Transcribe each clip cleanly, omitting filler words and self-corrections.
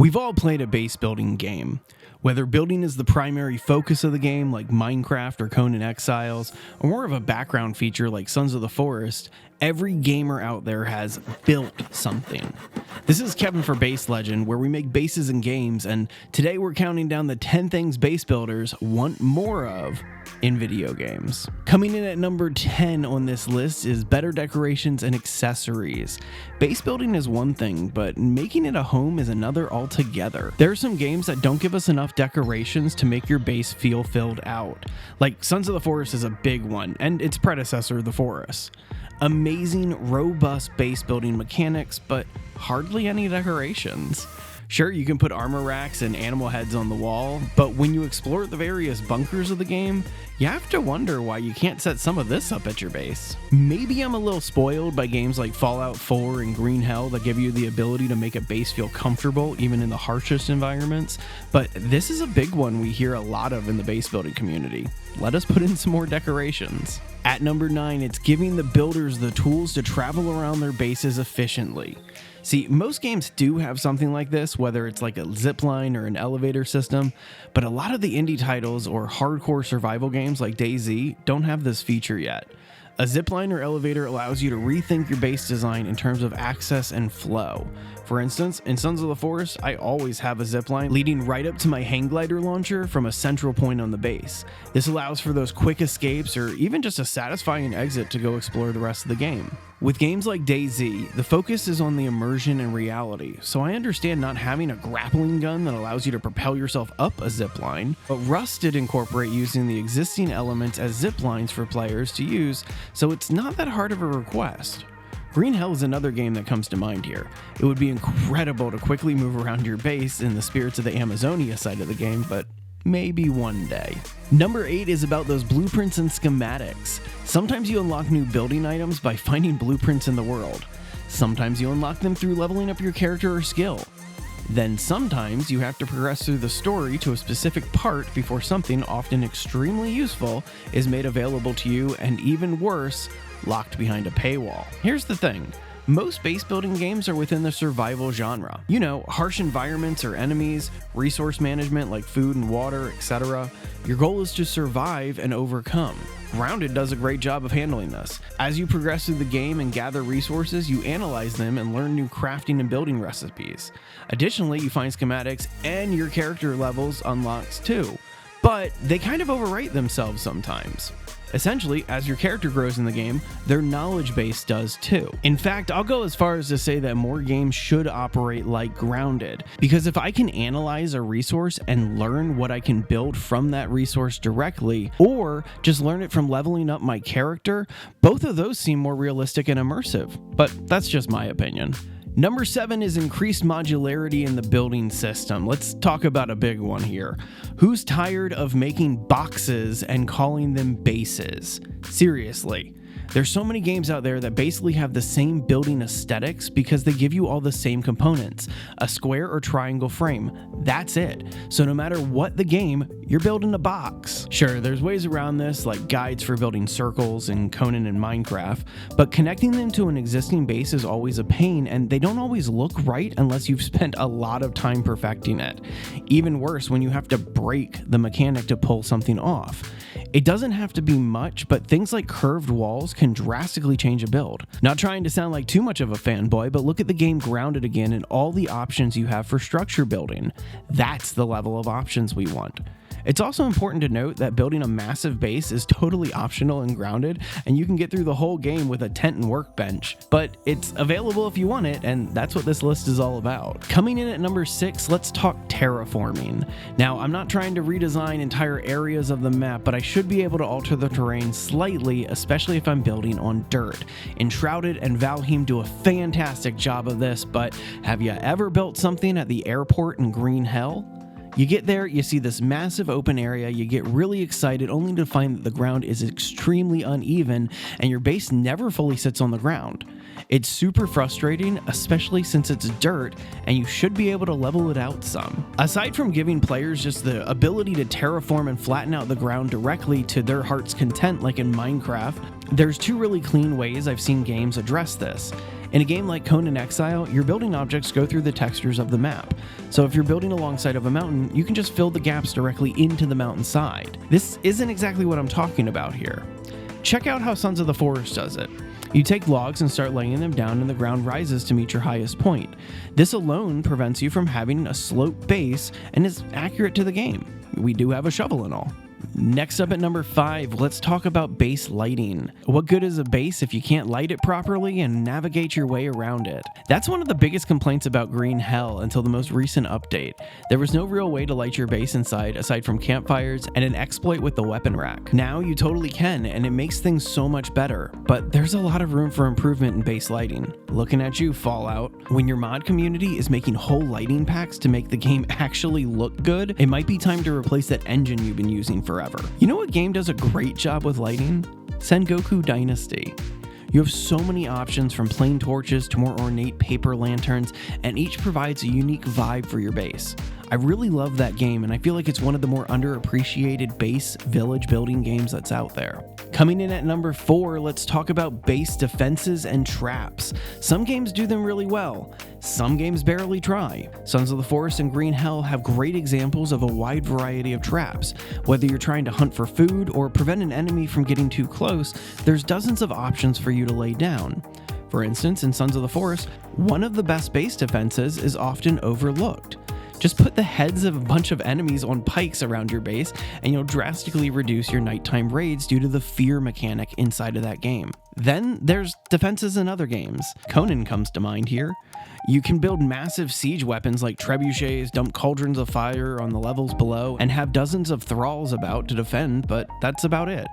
We've all played a base building game. Whether building is the primary focus of the game like Minecraft or Conan Exiles, or more of a background feature like Sons of the Forest, every gamer out there has built something. This is Kevin for Base Legend, where we make bases in games, and today we're counting down the 10 things base builders want more of in video games. Coming in at number 10 on this list is better decorations and accessories. Base building is one thing, but making it a home is another altogether. There are some games that don't give us enough decorations to make your base feel filled out. Like Sons of the Forest is a big one, and its predecessor, The Forest. Amazing, robust base building mechanics, but hardly any decorations. Sure, you can put armor racks and animal heads on the wall, but when you explore the various bunkers of the game, you have to wonder why you can't set some of this up at your base. Maybe I'm a little spoiled by games like Fallout 4 and Green Hell that give you the ability to make a base feel comfortable even in the harshest environments, but this is a big one we hear a lot of in the base building community. Let us put in some more decorations. At number 9, it's giving the builders the tools to travel around their bases efficiently. See, most games do have something like this, whether it's like a zipline or an elevator system, but a lot of the indie titles or hardcore survival games like dayz don't have this feature yet. A zipline or elevator allows you to rethink your base design in terms of access and flow. For instance, in Sons of the Forest, I always have a zipline leading right up to my hang glider launcher from a central point on the base. This allows for those quick escapes or even just a satisfying exit to go explore the rest of the game. With games like dayz, the focus is on the immersion and reality, so I understand not having a grappling gun that allows you to propel yourself up a zipline, but Rust did incorporate using the existing elements as ziplines for players to use, so it's not that hard of a request. Green Hell is another game that comes to mind here. It would be incredible to quickly move around your base in the spirits of the Amazonia side of the game, but maybe one day. Number 8 is about those blueprints and schematics. Sometimes you unlock new building items by finding blueprints in the world. Sometimes you unlock them through leveling up your character or skill. Then sometimes you have to progress through the story to a specific part before something often extremely useful is made available to you, and even worse, locked behind a paywall. Here's the thing. Most base building games are within the survival genre. You know, harsh environments or enemies, resource management like food and water, etc. Your goal is to survive and overcome. Grounded does a great job of handling this. As you progress through the game and gather resources, you analyze them and learn new crafting and building recipes. Additionally, you find schematics and your character levels unlocks too, but they kind of overrate themselves sometimes. Essentially, as your character grows in the game, their knowledge base does too. In fact, I'll go as far as to say that more games should operate like Grounded, because if I can analyze a resource and learn what I can build from that resource directly, or just learn it from leveling up my character, both of those seem more realistic and immersive, but that's just my opinion. Number 7 is increased modularity in the building system. Let's talk about a big one here. Who's tired of making boxes and calling them bases? Seriously. There's so many games out there that basically have the same building aesthetics because they give you all the same components, a square or triangle frame. That's it. So no matter what the game, you're building a box. Sure, there's ways around this, like guides for building circles in Conan and Minecraft, but connecting them to an existing base is always a pain, and they don't always look right unless you've spent a lot of time perfecting it. Even worse when you have to break the mechanic to pull something off. It doesn't have to be much, but things like curved walls can drastically change a build. Not trying to sound like too much of a fanboy, but look at the game Grounded again and all the options you have for structure building. That's the level of options we want. It's also important to note that building a massive base is totally optional in Grounded, and you can get through the whole game with a tent and workbench, but it's available if you want it, and that's what this list is all about. Coming in at number 6, let's talk terraforming. Now, I'm not trying to redesign entire areas of the map, but I should be able to alter the terrain slightly, especially if I'm building on dirt. Enshrouded and Valheim do a fantastic job of this, but have you ever built something at the airport in Green Hell? You get there, you see this massive open area, you get really excited only to find that the ground is extremely uneven and your base never fully sits on the ground. It's super frustrating, especially since it's dirt and you should be able to level it out some. Aside from giving players just the ability to terraform and flatten out the ground directly to their heart's content like in Minecraft, there's 2 really clean ways I've seen games address this. In a game like Conan Exile, your building objects go through the textures of the map. So if you're building alongside of a mountain, you can just fill the gaps directly into the mountainside. This isn't exactly what I'm talking about here. Check out how Sons of the Forest does it. You take logs and start laying them down and the ground rises to meet your highest point. This alone prevents you from having a sloped base and is accurate to the game. We do have a shovel and all. Next up at number 5, let's talk about base lighting. What good is a base if you can't light it properly and navigate your way around it? That's one of the biggest complaints about Green Hell until the most recent update. There was no real way to light your base inside aside from campfires and an exploit with the weapon rack. Now you totally can, and it makes things so much better, but there's a lot of room for improvement in base lighting. Looking at you, Fallout. When your mod community is making whole lighting packs to make the game actually look good, it might be time to replace that engine you've been using forever. You know what game does a great job with lighting? Sengoku Dynasty. You have so many options from plain torches to more ornate paper lanterns, and each provides a unique vibe for your base. I really love that game, and I feel like it's one of the more underappreciated base village building games that's out there. Coming in at number 4, let's talk about base defenses and traps. Some games do them really well. Some games barely try. Sons of the Forest and Green Hell have great examples of a wide variety of traps. Whether you're trying to hunt for food or prevent an enemy from getting too close, there's dozens of options for you to lay down. For instance, in Sons of the Forest, one of the best base defenses is often overlooked. Just put the heads of a bunch of enemies on pikes around your base, and you'll drastically reduce your nighttime raids due to the fear mechanic inside of that game. Then there's defenses in other games. Conan comes to mind here. You can build massive siege weapons like trebuchets, dump cauldrons of fire on the levels below, and have dozens of thralls about to defend, but that's about it.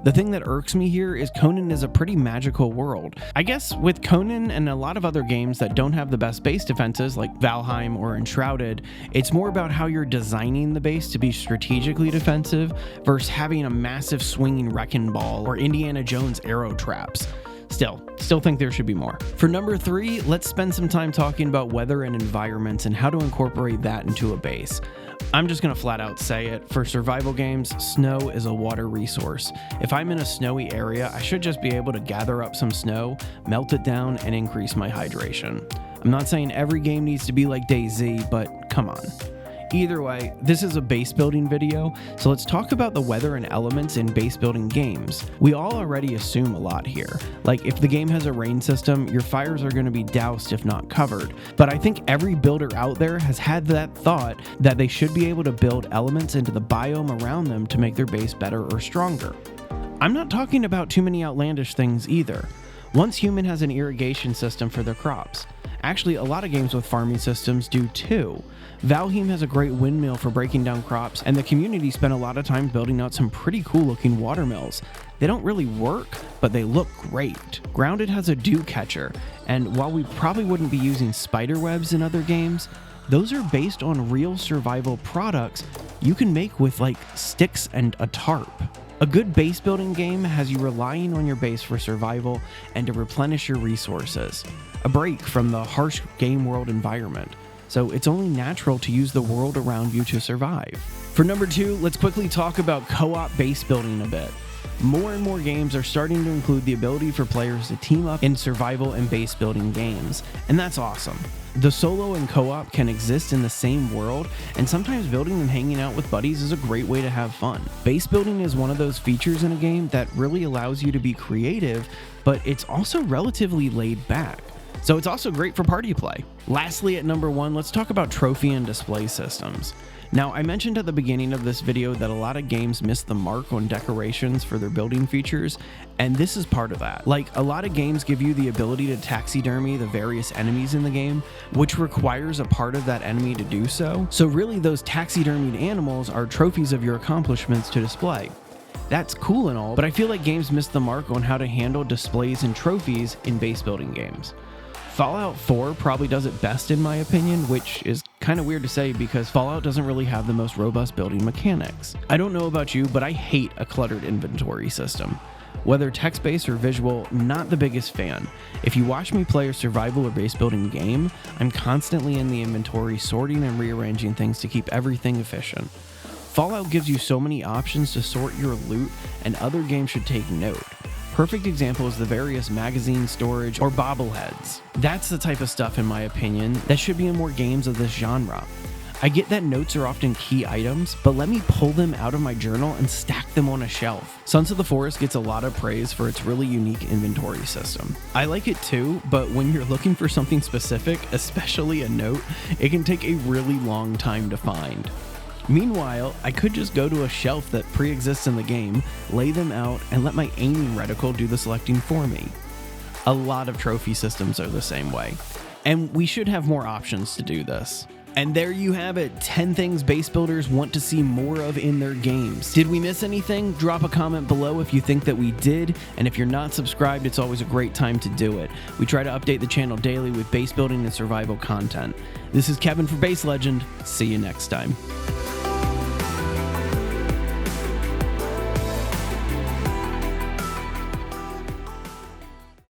The thing that irks me here is Conan is a pretty magical world. I guess with Conan and a lot of other games that don't have the best base defenses like Valheim or Enshrouded, it's more about how you're designing the base to be strategically defensive versus having a massive swinging wrecking ball or Indiana Jones arrow traps. Still think there should be more. For number 3, let's spend some time talking about weather and environments and how to incorporate that into a base. I'm just gonna flat out say it. For survival games, snow is a water resource. If I'm in a snowy area, I should just be able to gather up some snow, melt it down, and increase my hydration. I'm not saying every game needs to be like dayz, but come on. Either way, this is a base building video, so let's talk about the weather and elements in base building games. We all already assume a lot here. Like, if the game has a rain system, your fires are going to be doused if not covered. But I think every builder out there has had that thought that they should be able to build elements into the biome around them to make their base better or stronger. I'm not talking about too many outlandish things either. Once Human has an irrigation system for their crops. Actually, a lot of games with farming systems do too. Valheim has a great windmill for breaking down crops, and the community spent a lot of time building out some pretty cool looking watermills. They don't really work, but they look great. Grounded has a dew catcher, and while we probably wouldn't be using spider webs in other games, those are based on real survival products you can make with like sticks and a tarp. A good base building game has you relying on your base for survival and to replenish your resources. A break from the harsh game world environment. So it's only natural to use the world around you to survive. For number 2, let's quickly talk about co-op base building a bit. More and more games are starting to include the ability for players to team up in survival and base building games, and that's awesome. The solo and co-op can exist in the same world, and sometimes building and hanging out with buddies is a great way to have fun. Base building is one of those features in a game that really allows you to be creative, but it's also relatively laid back. So it's also great for party play. Lastly, at number 1, let's talk about trophy and display systems. Now, I mentioned at the beginning of this video that a lot of games miss the mark on decorations for their building features, and this is part of that. Like, a lot of games give you the ability to taxidermy the various enemies in the game, which requires a part of that enemy to do so. So really, those taxidermied animals are trophies of your accomplishments to display. That's cool and all, but I feel like games miss the mark on how to handle displays and trophies in base building games. Fallout 4 probably does it best in my opinion, which is kind of weird to say because Fallout doesn't really have the most robust building mechanics. I don't know about you, but I hate a cluttered inventory system. Whether text-based or visual, not the biggest fan. If you watch me play a survival or base building game, I'm constantly in the inventory sorting and rearranging things to keep everything efficient. Fallout gives you so many options to sort your loot, and other games should take note. perfect example is the various magazine storage or bobbleheads. That's the type of stuff, in my opinion, that should be in more games of this genre. I get that notes are often key items, but let me pull them out of my journal and stack them on a shelf. Sons of the Forest gets a lot of praise for its really unique inventory system. I like it too, but when you're looking for something specific, especially a note, it can take a really long time to find. Meanwhile, I could just go to a shelf that pre-exists in the game, lay them out, and let my aiming reticle do the selecting for me. A lot of trophy systems are the same way, and we should have more options to do this. And there you have it, 10 things base builders want to see more of in their games. Did we miss anything? Drop a comment below if you think that we did, and if you're not subscribed, it's always a great time to do it. We try to update the channel daily with base building and survival content. This is Kevin for Base Legend. See you next time.